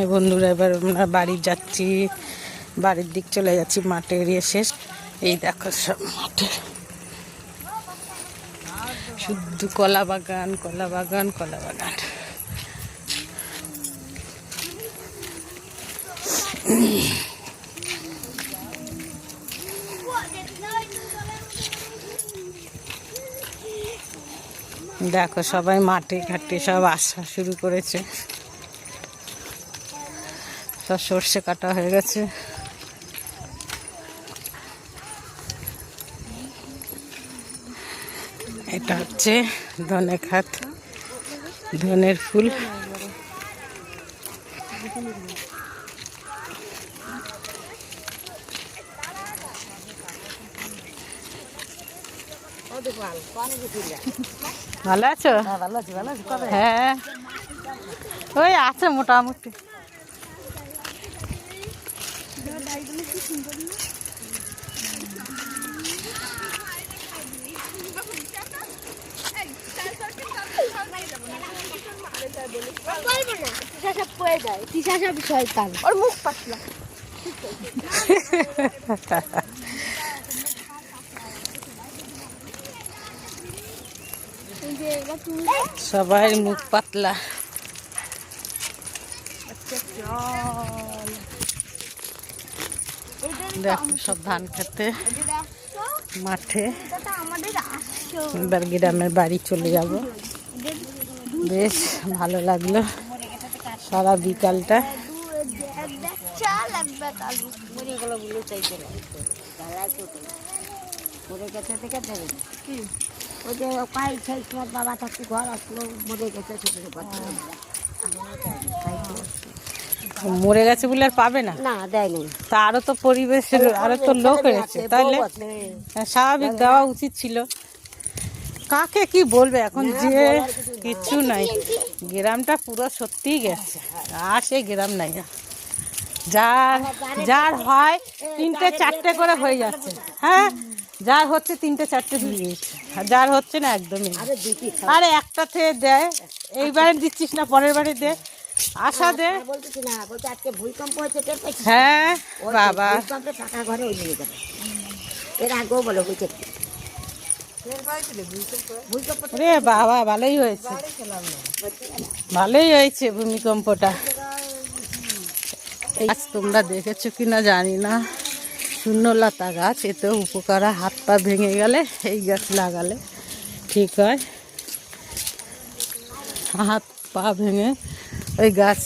এই বন্ধুরা এবার আমরা বাড়ি যাচ্ছি, বাড়ির দিক চলে যাচ্ছি। মাঠে এরিয়ে শেষ, এই দেখো সব মাঠে শুধু কলা বাগান, কলা বাগান, কলা বাগান। দেখো সবাই মাঠে ঘাটে সব আসা শুরু করেছে, সব সর্ষে কাটা হয়ে গেছে। এটা হচ্ছে ধনে খাত, ধনের ফুল। ভালো আছো? হ্যাঁ, ওই আছে মোটামুটি। ওর মুখ পাতলা। সবাই মুখ পাতলা। দেখো সব ধান খেতে মাঠে। এবার গ্রামের বাড়ি চলে যাব। বেশ ভালো লাগলো সারা বিকালটা। বাবা থাকতে ঘর আসলো, মরে গেছে। মরে গেছে বলে আর পাবে না? না, দেয়নি। তা আরো তো পরিবেশের আরো তো লোক হয়েছে, তাহলে স্বাভাবিক দেওয়া উচিত ছিল। কাকে কি বলবে এখন, যে কিছু নাই। গ্রামটা পুরো সত্যিই গেছে, আর সেই গ্রাম নাই। যার যার হয় 3টে-4টে করে হয়ে যাচ্ছে। হ্যাঁ, যার হচ্ছে 3টে-4টে দিয়ে দিচ্ছে, আর যার হচ্ছে না একদমই। আরে একটা থেকে দেয়, এইবারে দিচ্ছিস না, পরের বারে দে, আশা দে। হ্যাঁ বাবা, রে বাবা, ভালোই হয়েছে, ভালোই হয়েছে ভূমিকম্পটা। গাছ তোমরা দেখেছো কিনা জানি না, শূন্যলতা গাছ। এতেও উপকার, হাত পা ভেঙে গেলে এই গাছ লাগালে ঠিক হয়। হাত পা ভেঙে ওই গাছ